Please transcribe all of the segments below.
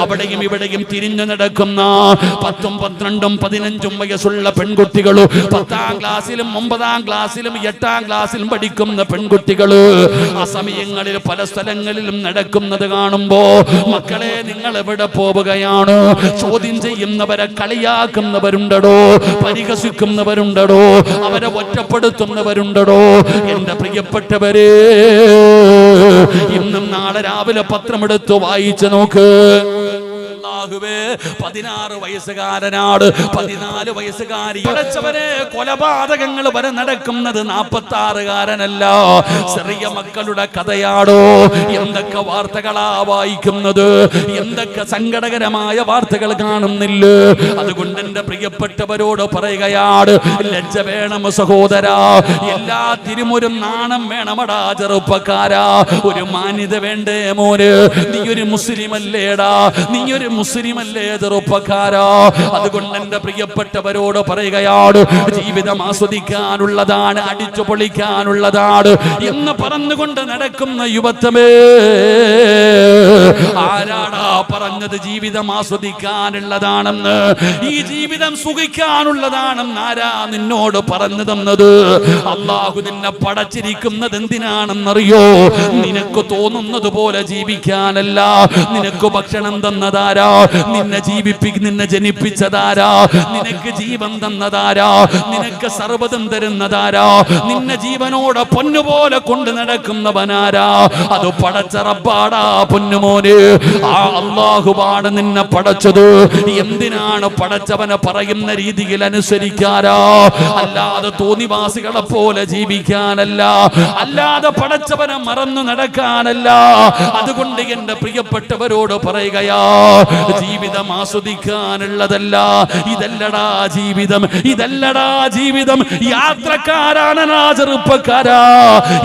അവിടെയും ഇവിടെയും തിരിഞ്ഞു നടക്കുന്ന 10, 12, 15 വയസ്സുള്ള പെൺകുട്ടികൾ, 10ാം ക്ലാസ്സിലും 9ാം ക്ലാസ്സിലും 8ാം ക്ലാസ്സിലും പഠിക്കുന്ന പെൺകുട്ടികൾ ആ സമയങ്ങളിൽ പല സ്ഥലങ്ങളിലും നടക്കുന്നത് കാണുമ്പോ മക്കളെ നിങ്ങൾ എവിടെ പോവുകയാണ്? ചോദ്യം ചെയ്യുന്നവരെ കളിയാക്കുന്നവരുണ്ടോ, പരിഹസിക്കുന്നവരുണ്ടോ, അവരെ ഒറ്റപ്പെടുത്തുന്നവരുണ്ടോ? എന്റെ പ്രിയപ്പെട്ടവരെ, ഇന്നും നാളെ രാവിലെ പത്രമെടുത്ത് വായിച്ചു നോക്ക്. 16 വയസ്സുകാരനാണ്, 14 വയസ്സുകാരി. പഠിച്ചവരെ കൊലപാതകങ്ങൾ വരെ നടക്കുന്നത് 46കാരനല്ല, ചെറിയ മക്കളുടെ കഥയാണോ? എന്തൊക്കെ വാർത്തകളാ വായിക്കുന്നത്, എന്തൊക്കെ സങ്കടകരമായ വാർത്തകൾ കാണുന്നില്ല. അതുകൊണ്ട് എന്റെ പ്രിയപ്പെട്ടവരോട് പറയുകയാണ്, ലജ്ജ വേണം സഹോദരാ, എല്ലാത്തിനും ഒരു നാണം വേണമടാ ചെറുപ്പക്കാരാ, ഒരു മാന്യത വേണ്ടേ മോന്? നീ ഒരു മുസ്ലിം അല്ലേടാ, നീ ഒരു മുസ്ലിമല്ലേ ചെറുപ്പക്കാരാ? അതുകൊണ്ട് എന്റെ പ്രിയപ്പെട്ടവരോട് പറയുകയാണ്, ജീവിതം ആസ്വദിക്കാനുള്ളതാണ്, അടിച്ചു പൊളിക്കാനുള്ളതാണ് എന്ന് പറഞ്ഞുകൊണ്ട് നടക്കുന്ന യുവത്വമേ, ആരാടാ പറഞ്ഞത് ജീവിതം ആസ്വദിക്കാനുള്ളതാണെന്ന്? ഈ ജീവിതം സുഖിക്കാനുള്ളതാണെന്ന് ആരാ നിന്നോട് പറഞ്ഞു തന്നത്? അല്ലാഹു നിന്നെ പടച്ചിരിക്കുന്നത് എന്തിനാണെന്നറിയോ? നിനക്ക് തോന്നുന്നത് പോലെ ജീവിക്കാനല്ല. നിനക്ക് ഭക്ഷണം തന്നതാരാ? നിന്നെ ജനിപ്പിച്ചതാരാ? നിനക്ക് ജീവൻ തന്നതാരാ? നിനക്ക് സർവ്വതും തരുന്നതാരാ? നിന്നെ ജീവനോടെ പൊന്നുപോലെ കൊണ്ട് നടക്കുന്നവനാരാ? അത് പടച്ച റബ്ബാടാ പൊന്നുമോന്. ആ അല്ലാഹുവാണ് നിന്നെ പടച്ചത്. എന്തിനാണ് പടച്ചവനെ പറയുന്ന രീതിയിൽ അനുസരിക്കാരാ? അല്ലാതെ തോന്നിവാസികളെ പോലെ ജീവിക്കാനല്ല, അല്ലാതെ പടച്ചവനെ മറന്നു നടക്കാനല്ല. അതുകൊണ്ട് എന്റെ പ്രിയപ്പെട്ടവരോട് പറയുകയാ, ജീവിതം ആസ്വദിക്കാനുള്ളതല്ല. ഇതല്ലടാ ജീവിതം, ഇതല്ലടാ ജീവിതം. യാത്രക്കാരാണ് ചെറുപ്പക്കാരാ.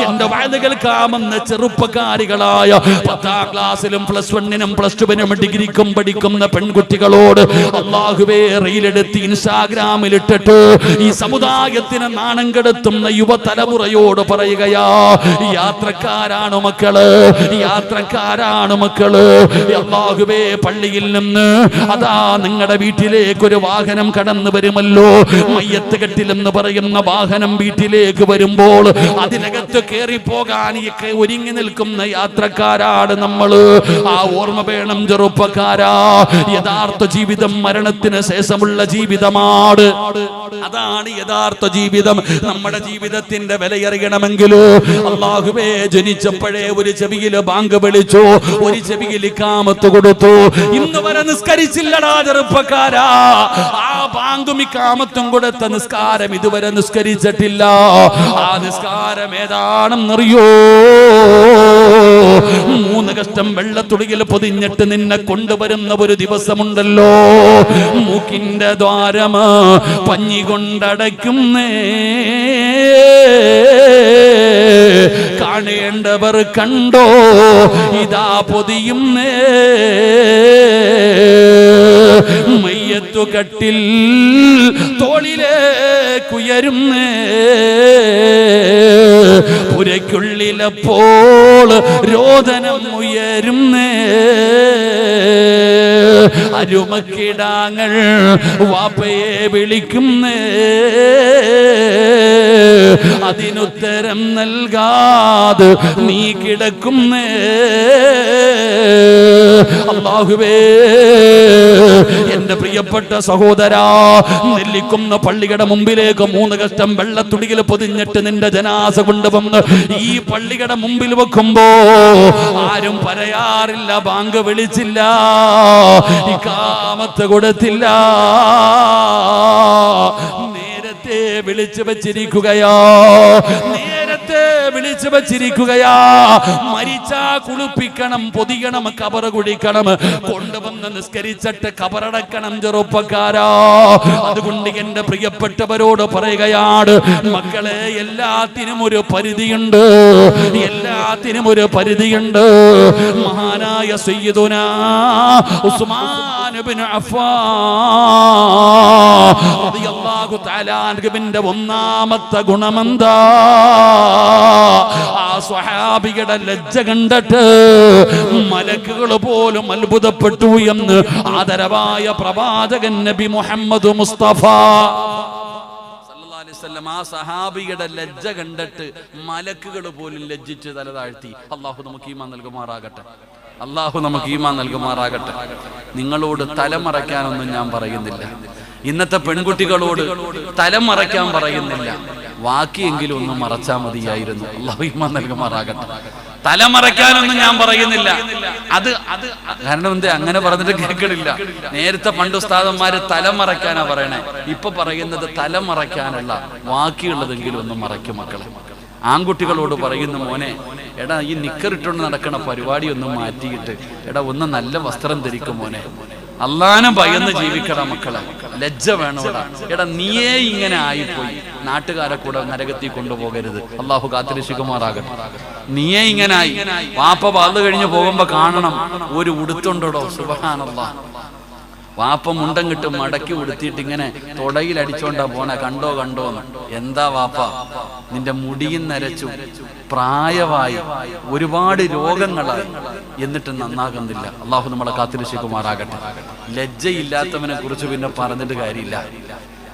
എന്റെ വയത് കേൾക്കാമെന്ന ചെറുപ്പക്കാരികളായ 10ാം ക്ലാസ്സിലും +1നും +2നും ഡിഗ്രിക്കും പഠിക്കുന്ന പെൺകുട്ടികളോട് അല്ലാഹുവേ റീലെടുത്ത് ഇൻസ്റ്റാഗ്രാമിൽ ഇട്ടിട്ട് ഈ സമുദായത്തിന് നാണം കെടുത്തുന്ന യുവതലമുറയോട് പറയുകയാ, യാത്രക്കാരാണ് മക്കള്, യാത്രക്കാരാണ് മക്കള്. അല്ലാഹുവേ പള്ളിയിൽ നിന്ന് അതാ നിങ്ങളുടെ വീട്ടിലേക്ക് ഒരു വാഹനം കടന്നു വരുമല്ലോ, മയ്യത്ത് കെട്ടിലെന്ന് പറയുന്ന വാഹനം വീട്ടിലേക്ക് വരുമ്പോൾ അതിനകത്ത് കയറി പോകാൻ ഒരുങ്ങി നിൽക്കുന്ന യാത്രക്കാരാണ് നമ്മള്. ആ ഓർമ്മ വേണം ചെറുപ്പക്കാരാ. യഥാർത്ഥ ജീവിതം മരണത്തിന് ശേഷമുള്ള ജീവിതമാണ്. അതാണ് യഥാർത്ഥ ജീവിതം. നമ്മുടെ ജീവിതത്തിന്റെ വിലയറിയണമെങ്കിൽ അല്ലാഹുവേ ജനിച്ചപ്പോഴേ ഒരു ചെവിയിൽ ബാങ്ക് വിളിച്ചു, ഒരു ചെവിയിൽ ഇഖാമത്ത് കൊടുത്തു. ഇന്ന് വരെ നിസ്കരിച്ചില്ലടാ ചെറുപ്പക്കാരാ. ആ ബാങ്കും ഇഖാമത്തും കൊടുത്ത നിസ്കാരം ഇതുവരെ നിസ്കരിച്ചിട്ടില്ല. ആ നിസ്കാരം ഏതാണെന്നറിയോ? 3 കഷ്ടം വെള്ളത്തുള്ളിയിൽ പൊതിഞ്ഞിട്ട് നിന്നെ കൊണ്ടുവരുന്ന ഒരു ദിവസമുണ്ടല്ലോ, മൂക്കിന്റെ ദ്വാരം പഞ്ഞി കൊണ്ടടയ്ക്കുന്നേ, കാണേണ്ടവർ കണ്ടോ ഇതാ പൊതിയുന്നേ, മയ്യത്തു കട്ടിൽ തോളിലേക്കുയരുന്നേ, പുരയ്ക്കുള്ളിലപ്പോൾ രോദനം ഉയരുന്നേ, അരുമക്കിടാങ്ങൾ വാപ്പയെ വിളിക്കുന്നേ, അതിനുത്തരം നൽകാതെ നീ കിടക്കുന്നേ. അല്ലാഹുവേ എന്റെ പ്രിയപ്പെട്ട സഹോദരാ, നെല്ലിക്കുന്ന പള്ളിയുടെ മുമ്പിലേക്ക് 3 കഷ്ടം വെള്ളത്തുടിയിൽ പൊതിഞ്ഞിട്ട് നിന്റെ ജനാസ കൊണ്ടുവന്ന് ഈ പള്ളിയുടെ മുമ്പിൽ വെക്കുമ്പോ ആരും പറയാറില്ല, ബാങ്ക് വിളിച്ചില്ല, ഇഖാമത്ത് കൊടുത്തില്ല. നേരത്തെ വിളിച്ചു വച്ചിരിക്കുകയാ, നേരത്തെ വിളിച്ചു വച്ചിരിക്കുകയാ. മരിച്ചാ കുളിപ്പിക്കണം, പൊതിയണം, കബറ കുടിക്കണം, കൊണ്ടുവന്ന് നിസ്കരിച്ചിട്ട് കബറടക്കണം ചെറുപ്പക്കാരാ. അതുകൊണ്ട് എന്റെ പ്രിയപ്പെട്ടവരോട് പറയുകയാണ്, മക്കളെ എല്ലാത്തിനും ഒരു പരിധിയുണ്ട്, എല്ലാത്തിനും ഒരു പരിധിയുണ്ട്. മഹാനായ സയ്യിദുനാ ഉസ്മാൻ ഇബ്നു അഫ്ഫാൻ റളിയല്ലാഹു തആല അൻഹുവിന്റെ ഒന്നാമത്തെ ഗുണമെന്താ? ആ സ്വഹാബിയുടെ ലജ്ജ കണ്ടിട്ട് മലക്കുകൾ പോലും അത്ഭുതപ്പെട്ടു എന്ന് ആദരവായ പ്രവാചകൻ നബി മുഹമ്മദ് മുസ്തഫ സല്ലല്ലാഹു അലൈഹി വസല്ലം ആ സഹാബിയുടെ ലജ്ജ കണ്ടിട്ട് മലക്കുകൾ പോലും ലജ്ജിച്ച് തല താഴ്ത്തി. അല്ലാഹു നമുക്ക് ഈമാൻ നൽകുമാറാകട്ടെ. അല്ലാഹു നമുക്ക് ഈമാൻ നൽകുമാറാകട്ടെ. നിങ്ങളോട് തലമറയ്ക്കാനൊന്നും ഞാൻ പറയുന്നില്ല. ഇന്നത്തെ പെൺകുട്ടികളോട് തലമറയ്ക്കാൻ പറയുന്നില്ല. വാക്കിയെങ്കിലും ഒന്നും മറച്ചാൽ മതിയായിരുന്നു. അല്ലാഹു ഈമാൻ നൽകുമാറാകട്ടെ. തലമറയ്ക്കാനൊന്നും ഞാൻ പറയുന്നില്ല. അത് കാരണം എന്താ അങ്ങനെ പറഞ്ഞിട്ട് കേൾക്കണില്ല. നേരത്തെ പണ്ട് ഉസ്താദന്മാര് തലമറയ്ക്കാനാ പറയണേ. ഇപ്പൊ പറയുന്നത് തലമറയ്ക്കാനുള്ള ബാക്കിയുള്ളതെങ്കിലും ഒന്നും മറയ്ക്കും മക്കളെ. ആൺകുട്ടികളോട് പറയുന്ന മോനെ, എടാ ഈ നിക്കറിട്ടുകൊണ്ട് നടക്കണ പരിപാടി ഒന്നും മാറ്റിയിട്ട് എടാ ഒന്ന് നല്ല വസ്ത്രം ധരിക്കും മോനെ. അള്ളാനെ ഭയന്ന് ജീവിക്കണം മക്കളെ. ലജ്ജ വേണോടാ. എടാ നീയേ ഇങ്ങനെ ആയിപ്പോയി. നാട്ടുകാരെ കൂടെ നരകത്തിൽ കൊണ്ടുപോകരുത്. അള്ളാഹു കാത്തിരക്ഷിക്കുമാറാകട്ടെ. നീയേ ഇങ്ങനായി. വാപ്പ വാള് കഴിഞ്ഞ് പോകുമ്പോ കാണണം ഒരു ഉടുത്തുണ്ടോ. സുബ്ഹാനല്ലാഹ്. വാപ്പ മുണ്ടം കിട്ടും മടക്കി ഉടുത്തിട്ട് ഇങ്ങനെ തൊടയിൽ അടിച്ചോണ്ടാ പോണെ. കണ്ടോ കണ്ടോന്ന്. എന്താ വാപ്പ, നിന്റെ മുടിയും നരച്ചു, പ്രായമായി, ഒരുപാട് രോഗങ്ങളായി, എന്നിട്ട് നന്നാകുന്നില്ല. അള്ളാഹു നമ്മളെ കാത്തിരക്ഷിക്കുമാറാകട്ടെ. ലജ്ജയില്ലാത്തവനെ കുറിച്ച് പിന്നെ പറഞ്ഞിട്ട് കാര്യമില്ല.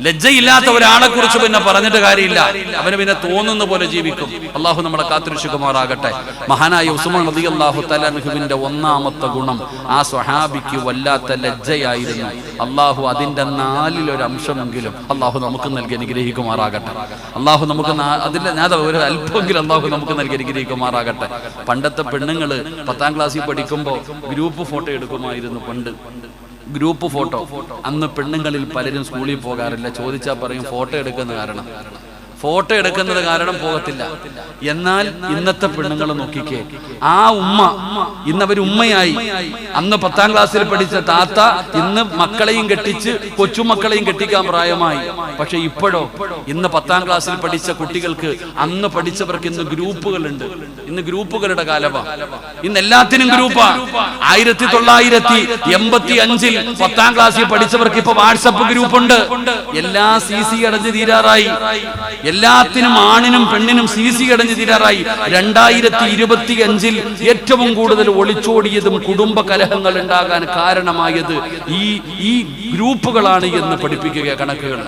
ലജ്ജയില്ലാത്ത ഒരാളെ കുറിച്ച് പിന്നെ പറഞ്ഞിട്ട് കാര്യമില്ല. അവന് പിന്നെ തോന്നുന്ന പോലെ ജീവിക്കും. അള്ളാഹു നമ്മളെ കാത്തിരക്ഷിക്കുമാറാകട്ടെ. മഹാനായ ഉസ്മാൻ റളിയല്ലാഹു തആല അൻഹുവിന്റെ ഒന്നാമത്തെ ഗുണം ആ സ്വഹാബിക്ക് വല്ലാത്ത ലജ്ജയായിരുന്നു. അള്ളാഹു അതിന്റെ 4 അംശമെങ്കിലും അള്ളാഹു നമുക്ക് നൽകി അനുഗ്രഹിക്കുമാറാകട്ടെ. അള്ളാഹു നമുക്ക് അതിന്റെ ഒരു അല്പമെങ്കിലും അള്ളാഹു നമുക്ക് നൽകി അനുഗ്രഹിക്കുമാറാകട്ടെ. പണ്ടത്തെ പെണ്ണുങ്ങള് 10ാം ക്ലാസ്സിൽ പഠിക്കുമ്പോൾ ഗ്രൂപ്പ് ഫോട്ടോ എടുക്കുമായിരുന്നു. പണ്ട് ഗ്രൂപ്പ് ഫോട്ടോ. അന്ന് പെണ്ണുങ്ങളിൽ പലരും സ്കൂളിൽ പോകാറില്ല. ചോദിച്ചാൽ പറയും ഫോട്ടോ എടുക്കുന്നത് കാരണം പോകത്തില്ല. എന്നാൽ ഇന്നത്തെ പെണ്ണുങ്ങൾ നോക്കിക്കേ, ആ ഉമ്മ ഇന്നവർ ഉമ്മയായി. അന്ന് 10ാം ക്ലാസ്സിൽ പഠിച്ച താത്ത ഇന്ന് മക്കളെയും കെട്ടിച്ച് കൊച്ചുമക്കളെയും കെട്ടിക്കാൻ പ്രായമായി. പക്ഷെ ഇപ്പോഴോ, ഇന്ന് 10ാം ക്ലാസ്സിൽ പഠിച്ച കുട്ടികൾക്ക് അന്ന് പഠിച്ചവർക്ക് ഇന്ന് ഗ്രൂപ്പുകളുണ്ട്. ഇന്ന് ഗ്രൂപ്പുകളുടെ കാലമാണ്. ഇന്ന് എല്ലാത്തിനും ഗ്രൂപ്പാ. 1985 10ാം ക്ലാസ്സിൽ പഠിച്ചവർക്ക് ഇപ്പൊ വാട്സപ്പ് ഗ്രൂപ്പുണ്ട്. എല്ലാ CC അടഞ്ഞ് തീരാറായി. എല്ലാത്തിനും ആണിനും പെണ്ണിനും CC അടഞ്ഞ് തീരാറായി. 2025 ഏറ്റവും കൂടുതൽ ഒളിച്ചോടിയതും കുടുംബ കലഹങ്ങൾ ഉണ്ടാകാൻ കാരണമായത് ഈ ഗ്രൂപ്പുകളാണ് എന്ന് പഠിപ്പിക്കുക കണക്കുകൾ.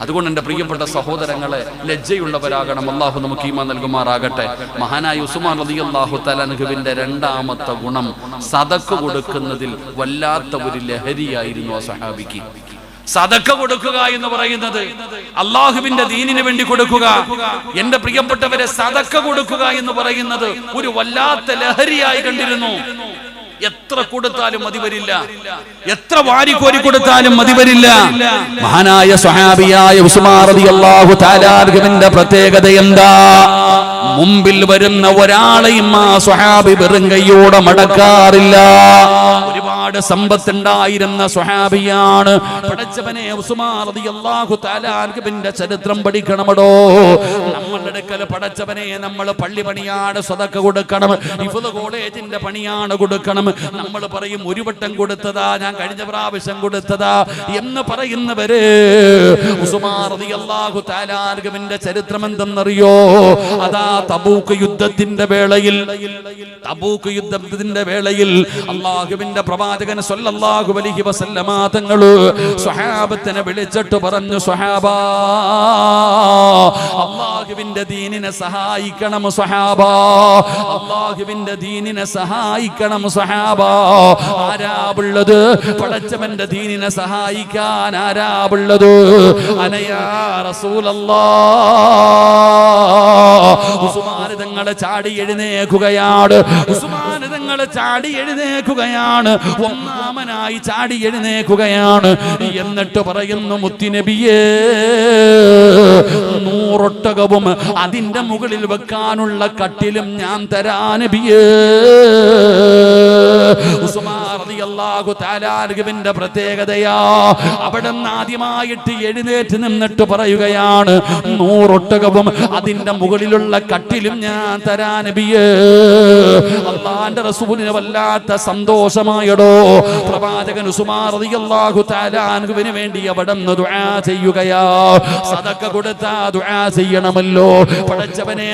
അതുകൊണ്ട് എന്റെ പ്രിയപ്പെട്ട സഹോദരങ്ങളെ, ലജ്ജയുള്ളവരാകണം. അള്ളാഹു നമുക്ക് ഈമാൻ നൽകുമാറാകട്ടെ. മഹാനായ ഉസ്മാൻ റളിയല്ലാഹു തആല അൻഹുവിന്റെ 2ാമത്തെ ഗുണം സദഖ കൊടുക്കുന്നതിൽ വല്ലാത്ത ഒരു ലഹരിയായിരുന്നു ആ സഹാബിക്ക്. സദഖ കൊടുക്കുക എന്ന് പറയുന്നത് അള്ളാഹുവിന്റെ ദീനിന് വേണ്ടി കൊടുക്കുക. എന്റെ പ്രിയപ്പെട്ടവരെ, സദഖ കൊടുക്കുക എന്ന് പറയുന്നത് ഒരു വല്ലാത്ത ലഹരിയായി കണ്ടിരുന്നു. എത്ര കൊടുത്താലും മതി വരില്ല. എത്ര വാരിക്കോരി കൊടുത്താലും മതി വരില്ല. മഹാനായ സ്വഹാബിയായ ഉസ്മാൻ റളിയല്ലാഹു തആല അൻഹുവിന്റെ പ്രത്യേകത എന്താ? മുമ്പിൽ വരുന്ന ഒരാളെയും ആ സ്വഹാബി വെറും കൈയോടെ മടക്കാറില്ല. ഒരുപാട് സമ്പത്തുണ്ടായിരുന്ന സ്വഹാബിയാണ്. പടച്ചവനെ, ഉസ്മാൻ റളിയല്ലാഹു തആല അൻഹുവിന്റെ ചരിത്രം പഠിക്കണമടോ. നമ്മളുടെ അടുക്കൽ പടച്ചവനെ, നമ്മൾ പള്ളി പണിയാണ് സദഖ കൊടുക്കണം, ഹിഫ്ള് കോളേജിന്റെ പണിയാണ് കൊടുക്കണം. നമ്മൾ പറയും ഒരു വട്ടം കൊടുത്തതാ, ഞാൻ കഴിഞ്ഞ പ്രാവശ്യം കൊടുത്തതാ എന്ന് പറയുന്നവര്, ഉസ്മാൻ റളിയല്ലാഹു തആല അൻഹുവിന്റെ ചരിത്രം എന്തെന്നറിയോ? അതാ തബൂക്ക് യുദ്ധത്തിന്റെ വേളയിൽ അല്ലാഹുവിന്റെ പ്രവാചകൻ സ്വല്ലല്ലാഹു അലൈഹി വസല്ലമ തങ്ങൾ സ്വഹാബത്തിനെ വിളിച്ചിട്ട് പറഞ്ഞു, സ്വഹാബാ, അല്ലാഹുവിന്റെ ദീനിനെ സഹായിക്കണം സ്വഹാബാ, അല്ലാഹുവിന്റെ ദീനിനെ സഹായിക്കണം സ്വഹാബാ. ആരാവുള്ളത്? പടച്ചവന്റെ ദീനിനെ സഹായിക്കാൻ ആരാവുള്ളത്? അനയാ റസൂലല്ലാഹ്. ഉസ്മാൻ തങ്ങൾ ചാടി എഴുന്നേൽക്കുകയാണ്. ഒന്നാമനായി ചാടി എഴുന്നേൽക്കുകയാണ്. എന്നിട്ട് പറയുന്നു, മുത്തുനബിയേ, 100 ഒട്ടകവും അതിന്റെ മുകളിൽ വെക്കാനുള്ള കട്ടിലും ഞാൻ തരാ നബിയേ. ഉസ്മാൻ റളിയല്ലാഹു തആല അൻഹുവിന്റെ പ്രത്യേകതയാ. അവിടുന്ന് ആദ്യമായിട്ട് എഴുന്നേറ്റ് നിന്നിട്ട് പറയുകയാണ്, 100 ഒട്ടകവും അതിന്റെ മുകളിലുള്ള കട്ടിലും ഞാൻ തരാ നബിയേ. അല്ലാഹുവിന്റെ റസൂലിന് വല്ലാത്ത സന്തോഷമായടോ. പ്രവാചകൻ ഉസ്മാൻ റളിയല്ലാഹു തആല അൻഹുവിന് വേണ്ടി അവിടുന്ന് ദുആ ചെയ്യുകയാ. സദഖ കൊടുത്താ ദുആ ചെയ്യണമല്ലോ. പടച്ചവനെ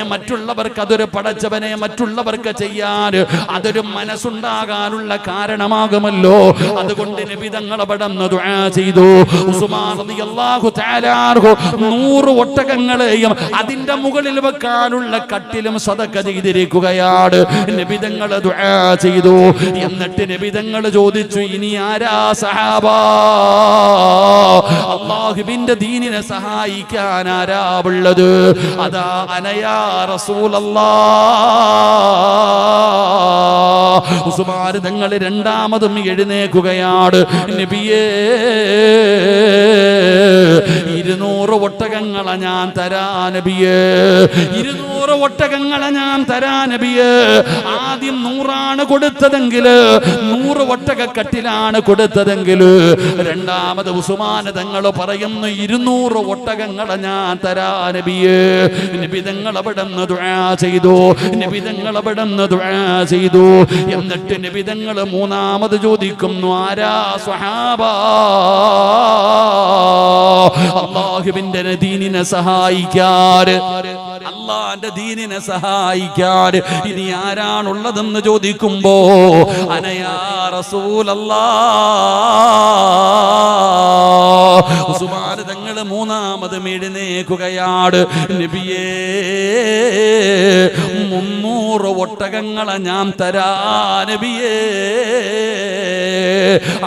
മറ്റുള്ളവർക്ക് ചെയ്യാൻ അതൊരു മനസ്സുണ്ടാകാനുള്ള കാരണമാകുമല്ലോ. അതുകൊണ്ട് നബി തങ്ങൾ അവിടുന്ന് ദുആ ചെയ്തു. ഉസ്മാൻ റളിയല്ലാഹു തആല അൻഹു 100 ഒട്ടകങ്ങളെയും അതിന്റെ മുകളിൽ വെക്കാനുള്ള കട്ടിലും സദഖ ചെയ്തിരിക്കുകയാണ്. നബി തങ്ങൾ ദുആ ചെയ്തു. എന്നിട്ട് നബി തങ്ങൾ ചോദിച്ചു, ഇനി ആരാ സഹാബാ? അല്ലാഹുവിന്റെ ദീനിനെ സഹായിക്കാൻ ആരാ ഉള്ളത്? അതാ അനയാ റസൂലല്ലാഹ്. ഉസ്മാൻ തങ്ങൾ രണ്ടാമതും എഴുന്നേൽക്കുകയാണ്. നബിയേ, 200 ഒട്ടകങ്ങളെ ഞാൻ തരാ നബിയേ. 200 ഒട്ടകങ്ങളെ ഞാൻ തരാ നബിയേ. ആദ്യം 100 കൊടുത്തതെങ്കിൽ, 100 ഒട്ടകക്കട്ടിലാണ് കൊടുത്തതെങ്കിൽ, രണ്ടാമത് ഉസ്മാൻ തങ്ങൾ പറയുന്നു 200 ഒട്ടകങ്ങളെ ഞാൻ തരാ നബിയേ. നബി തങ്ങൾ അവിടുന്ന് ദുആ ചെയ്തു. എന്നിട്ട് നബി തങ്ങൾ മൂന്നാമത് ചോദിക്കുന്നു, ആരാ സ്വഹാബാ? അല്ലാഹുവിന്റെ ദീനിനെ സഹായിക്കാൻ, അല്ലാഹുവിന്റെ ദീനിനെ സഹായിക്കാൻ ഇനി ആരാണുള്ളതെന്ന് ചോദിക്കുമ്പോ അനയാ റസൂലല്ലാഹ്. ഉസ്മാൻ തങ്ങൾ മൂന്നാമതും എഴുന്നേൽക്കുകയാണ്. നബിയേ, 300 ഒട്ടകങ്ങളെ ഞാൻ തരാ നബിയേ.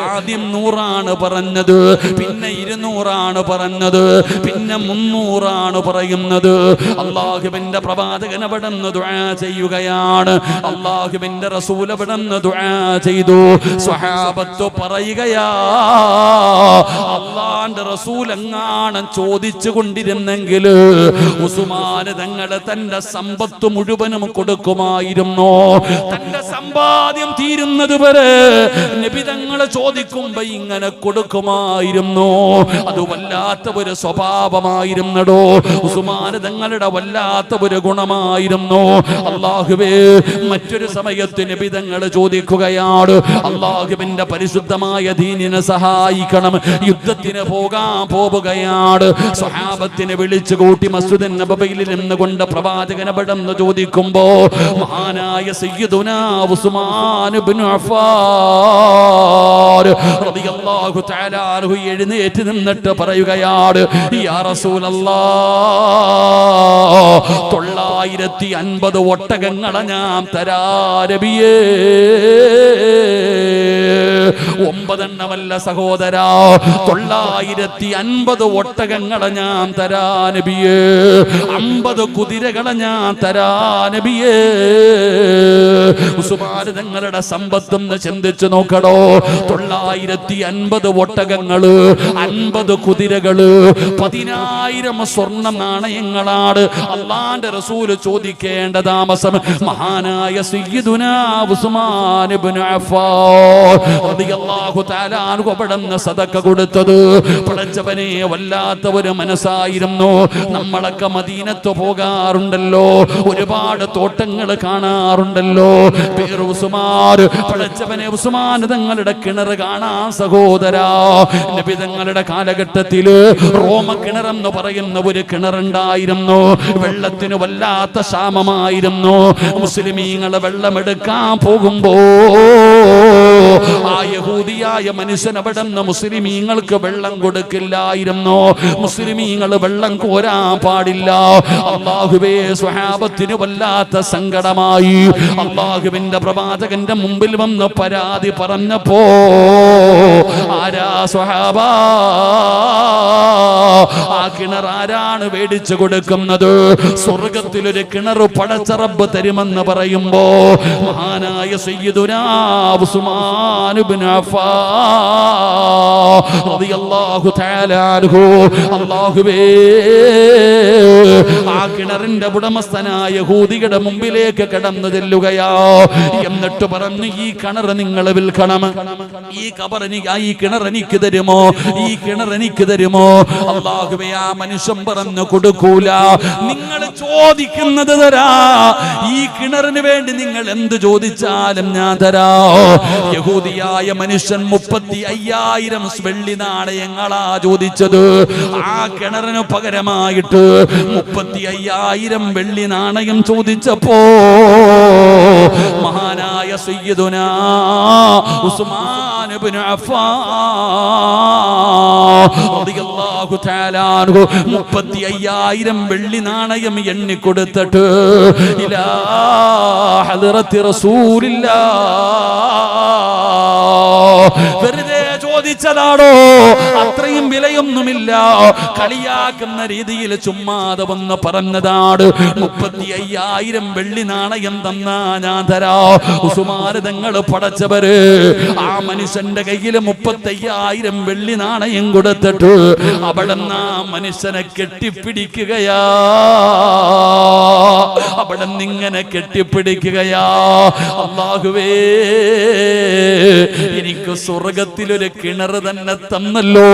ആദ്യം 100 പറഞ്ഞത്, പിന്നെ 200 പറഞ്ഞത്, പിന്നെ 300 പറയുന്നത്. അല്ലാഹുവിന്റെ പ്രവാചകൻ അവിടുന്ന് ദുആ ചെയ്യുകയാണ്. അല്ലാഹുവിന്റെ റസൂൽ അവിടുന്ന് ദുആ ചെയ്തു. സ്വഹാബത്ത് പറയുകയാ, അല്ലാഹുവിന്റെ റസൂൽ എങ്ങാനും ചോദിച്ചു കൊണ്ടിരുന്നെങ്കിൽ ഉസ്മാൻ തങ്ങൾ തന്റെ സമ്പത്ത് മുഴുവനും കൊടുക്കുമായിരുന്നു. തന്റെ സമ്പാദ്യം തീരുന്നത് വരെ നബി തങ്ങൾ ചോദിക്കുമ്പോ ഇങ്ങനെ കൊടുക്കുമായിരുന്നു. അത് വല്ലാത്ത ഒരു സ്വഭാവമായിരുന്നടോ. ഉസ്മാൻ തങ്ങളുടെ വല്ലാത്ത ഒരു ഗുണമായിരുന്നു. അല്ലാഹുവേ, മറ്റൊരു സമയത്ത് നബി തങ്ങൾ ചോദിക്കുകയാണ്, അല്ലാഹുവിന്റെ പരിശുദ്ധമായ ദീനിനെ സഹായിക്കണം, യുദ്ധത്തിന് പോവുകയാണ്. സ്വഹാബത്തിനെ വിളിച്ചു കൂട്ടി മസ്ജിദുൻ നബവിയിൽ നിന്നുകൊണ്ട് പ്രവാചകൻ അവിടുന്ന് ചോദിക്കുമ്പോ മഹാനായ സയ്യിദുനാ ഉസ്മാൻ ഇബ്നു അഫ്ഫാൻ റളിയല്ലാഹു തആല അൻഹു എഴുന്നേറ്റ് നിന്നിട്ട് പറയുകയാണ്, യാ റസൂലല്ലാഹ്, 950 ഒട്ടകങ്ങളെ ഞാൻ തരാ നബിയേ. 9 സഹോദരാ, 950 ഒട്ടകങ്ങളെ ഞാൻ തരാ നബിയേ. 50 കുതിരകളെ ഞാൻ തരാ നബിയേ. ഉസ്മാൻ തങ്ങളുടെ സമ്പത്തൊന്ന് ചിന്തിച്ചു നോക്കടോ. 950 ഒട്ടകങ്ങള്, 50 കുതിരകള്, 10,000 സ്വർണ്ണ നാണയങ്ങളാണ് അല്ലാഹുവിന്റെ റസൂൽ ചോദിക്കേണ്ട താമസം. മഹാനായ സയ്യിദുനാ ഉസ്മാൻ ഇബ്നു അഫ്ഫാൻ റളിയല്ലാഹു തആല അൻഹു അവിടുന്ന് സദഖ കൊടുത്തത് പടച്ചവനെ വല്ലാത്ത ഒരു മനസ്സായിരുന്നു. നമ്മളൊക്കെ മദീനത്ത് പോകാറുണ്ടല്ലോ, ഒരുപാട് തോട്ടങ്ങൾ കാണാറുണ്ടല്ലോ. പേര് ഉസ്മാൻ, പടച്ചവനെ ഉസ്മാൻ തങ്ങളുടെ കിണർ കാണാൻ സഹോദരാ. നബി തങ്ങളുടെ കാലഘട്ടത്തില് റോമ കിണറെന്ന് പറയുന്ന ഒരു കിണറുണ്ടായിരുന്നു. വെള്ളത്തിന് വല്ലാത്ത ക്ഷാമമായിരുന്നു. മുസ്ലിമീങ്ങള് വെള്ളമെടുക്കാൻ പോകുമ്പോ ആ യഹൂദിയായ മനുഷ്യൻ അവിടെ നിന്ന് മുസ്ലിമീങ്ങൾക്ക് വെള്ളം കൊടുക്കില്ലായിരുന്നു. മുസ്ലിമീങ്ങൾ വെള്ളം കോരാൻ പാടില്ല. അല്ലാഹുവേ, സ്വഹാബത്തിന് വല്ലാത്ത സങ്കടമായി. അല്ലാഹുവിന്റെ പ്രവാചകന്റെ മുമ്പിൽ വന്ന് പരാതി പറഞ്ഞപ്പോ ആരാ സ്വഹാബാ? ആ കിണർ ആരാണ് മേടിച്ചു കൊടുക്കുന്നത്? സ്വർഗത്തിലൊരു കിണർ പടച്ച റബ്ബ് തരുമെന്ന് പറയുമ്പോ മഹാനായ സയ്യിദുനാ ഉസ്മാൻ ഇബ്നു അഫ്ഫാൻ റളിയല്ലാഹു തആല അൻഹു അല്ലാഹുവേ ആ കിണറിന്റെ ഉടമസ്ഥനായ യഹൂദിയുടെ മുമ്പിലേക്ക് കടന്നു ചെല്ലുകയാ. എന്നിട്ട് പറഞ്ഞു, ഈ കിണർ നിങ്ങൾ വിൽക്കണം, ഈ കിണർ എനിക്ക് തരുമോ, ഈ കിണർ എനിക്ക് തരുമോ? അല്ലാഹുവേ ആ മനുഷ്യൻ പറഞ്ഞു, കൊടുക്കൂല, നിങ്ങൾ ചോദിക്കുന്നത് തരാ, ഈ കിണറിന് വേണ്ടി നിങ്ങൾ എന്ത് ചോദിച്ചാലും ഞാൻ തരാ. യഹൂദിയായ മനുഷ്യൻ 35,000 വെള്ളി നാണയങ്ങളാ ചോദിച്ചത്. ആ കിണറിന് പകരമായിട്ട് 35,000 വെള്ളി നാണയം ചോദിച്ചപ്പോ മഹാനായ സയ്യിദുനാ ഉസ്മാൻ ഇബ്നു അഫ്ഫാൻ റളിയല്ലാഹു തആല അൻഹു 35,000 വെള്ളി നാണയം എണ്ണി കൊടുത്തിട്ട് ഇലാ ഹദ്റത്തി റസൂലില്ലാഹ് വെറുതെ ചോദിച്ചതാണോ? അത്രയും വിലയൊന്നുമില്ല, കളിയാക്കുന്ന രീതിയിൽ ചുമ്മാതെ വന്ന് പറഞ്ഞതാണ്. 35,000 വെള്ളി നാണയം തന്നാ ഞാൻ തരാ. ഉസ്മാൻ തങ്ങൾ പടച്ചവര് ആ മനുഷ്യന്റെ കയ്യിൽ 35,000 വെള്ളി നാണയം കൊടുത്തിട്ട് അവിടെന്ന് ആ മനുഷ്യനെ കെട്ടിപ്പിടിക്കുകയാ. അവിടെ നിങ്ങനെ കെട്ടിപ്പിടിക്കുകയാ. അല്ലാഹുവേ, എനിക്ക് സ്വർഗത്തിലൊരു കിണർ തന്നെ തന്നല്ലോ.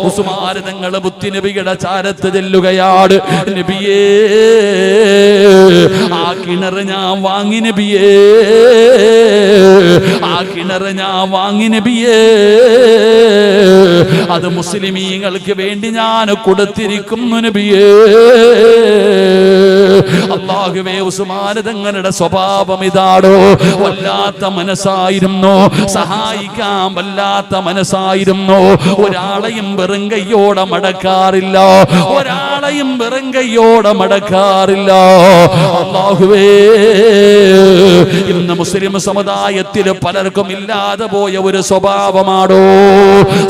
ഉസ്മാൻ തങ്ങൾ മുത്തുനബിയുടെ ചാരത്ത് ചെല്ലുകയാണ്. നബിയേ, ആ കിണർ ഞാൻ വാങ്ങി നബിയേ, ആ കിണർ ഞാൻ വാങ്ങി നബിയേ, അത് മുസ്ലിമീങ്ങൾക്ക് വേണ്ടി ഞാൻ കൊടുത്തിരിക്കുന്നു നബിയേ. അല്ലാഹുവേ, ഉസ്മാൻ തങ്ങളുടെ സ്വഭാവം ഇതാടോ, വല്ലാത്ത മനസ്സായിരുന്നു, സഹായിക്കാൻ വല്ലാത്ത മനസ്സായിരുന്നു. ഒരാളെയും വെറും കയ്യോടെ മടക്കാറില്ല, ഒരാളെയും വെറും കയ്യോടെ മടക്കാറില്ല. അല്ലാഹുവേ, ഇന്ന് മുസ്ലിം സമുദായത്തിൽ പലർക്കും ഇല്ലാതെ പോയ ഒരു സ്വഭാവമാണോ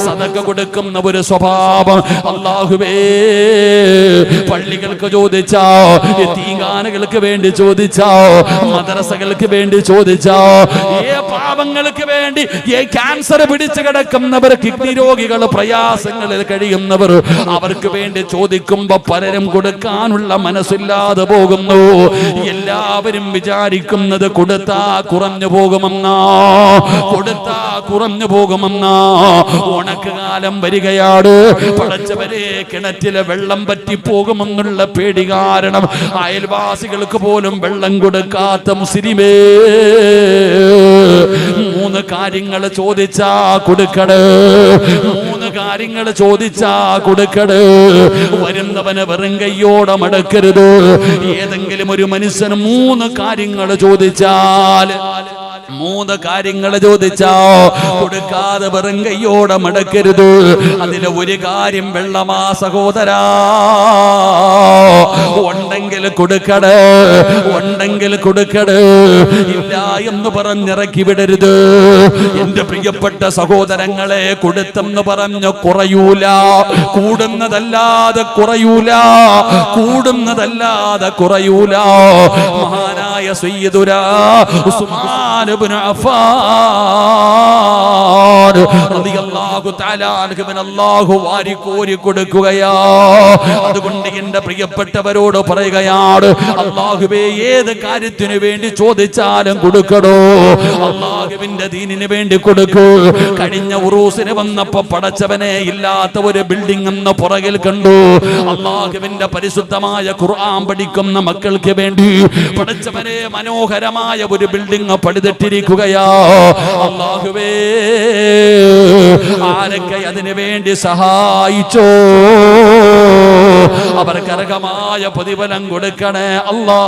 സദഖ കൊടുക്കുന്ന ഒരു സ്വഭാവം. അല്ലാഹുവേ, പള്ളികൾക്ക് ചോദിച്ചോ, യതീംഖാനകൾക്ക് വേണ്ടി ചോദിച്ചോ, മദ്രസകൾക്ക് വേണ്ടി ചോദിച്ചോ, പാവങ്ങൾക്ക് വേണ്ടി, ക്യാൻസർ പിടിച്ചു കിടക്കുന്നവർ, കിഡ്നി രോഗികൾ, പ്രയാസങ്ങളിൽ കഴിയുന്നവർ, അവർക്ക് വേണ്ടി ചോദിക്കുമ്പോ പലരും കൊടുക്കാനുള്ള മനസ്സില്ലാതെ പോകുന്നു. എല്ലാവരും വിചാരിക്കുന്നത് കൊടുത്താ കുറഞ്ഞു പോകുമെന്നാ, കൊടുത്താ കുറഞ്ഞു പോകുമെന്നാ. ഉണക്കുകാലം വരികയാണ്. പടച്ചവരെ, കിണറ്റിലെ വെള്ളം പറ്റിപ്പോകുമെന്നുള്ള പേടി കാരണം അയൽവാസികൾക്ക് പോലും വെള്ളം കൊടുക്കാത്ത മുസ്ലിമേ, 3 കാര്യങ്ങൾ ചോദിച്ചാ കൊടുക്കട്, 3 കാര്യങ്ങൾ ചോദിച്ചാ കൊടുക്കട്. വരുന്നവന് വെറും കയ്യോടെ മടക്കരുത്. ഏതെങ്കിലും ഒരു മനുഷ്യന് 3 കാര്യങ്ങൾ ചോദിച്ചാൽ, 3 കാര്യങ്ങൾ ചോദിച്ചാ കൊടുക്കാതെ വെറും കയ്യോടെ മടക്കരുത്. അതിലെ ഒരു കാര്യം വെള്ളമാ സഹോദരാ. ഉണ്ടെങ്കിൽ കൊടുക്കട്, ഉണ്ടെങ്കിൽ കൊടുക്കട്, ഇല്ല എന്ന് പറഞ്ഞിറക്കി വിടരുത്. എന്റെ പ്രിയപ്പെട്ട സഹോദരങ്ങളെ, കൊടുത്തെന്ന് പറഞ്ഞു കുറയൂല, കൂടുന്നതല്ലാതെ കുറയൂല, കൂടുന്നതല്ലാതെ കുറയൂല. മഹാനായ സയ്യിദുനാ ഉസ്മാൻ ഇബ്നു അഫ്ഫാൻ റളിയല്ലാഹു തആല അൻഹുവിന് അല്ലാഹു വാരിക്കോരി കൊടുക്കുകയാ. അതുകൊണ്ട് എന്റെ പ്രിയപ്പെട്ടവരോട് പറയുകയാണ്, അല്ലാഹുവേ, ഏത് കാര്യത്തിനു വേണ്ടി ചോദിച്ചാലും കൊടുക്കടോ. അല്ലാഹുവിന്റെ ദീനിന് വേണ്ടി കൊടുക്കൂ. കഴിഞ്ഞ ഉറൂസിന് വന്നപ്പോ പടച്ചവനെ ഇല്ലാത്ത ഒരു ബിൽഡിംഗ് എന്ന് പുറകിൽ കണ്ടു. അല്ലാഹുവിന്റെ പരിശുദ്ധമായ ഖുർആൻ പഠിക്കുന്ന മക്കൾക്ക് വേണ്ടി പടച്ചവനെ മനോഹരമായ ഒരു ബിൽഡിംഗ് പണിതിട്ടിരിക്കുകയാ. അല്ലാഹുവേ, ആരൊക്കെ അതിനു വേണ്ടി സഹായിച്ചോ അവർക്ക് അർഹമായ പ്രതിഫലം കൊടുക്കണേ അല്ലാഹ്.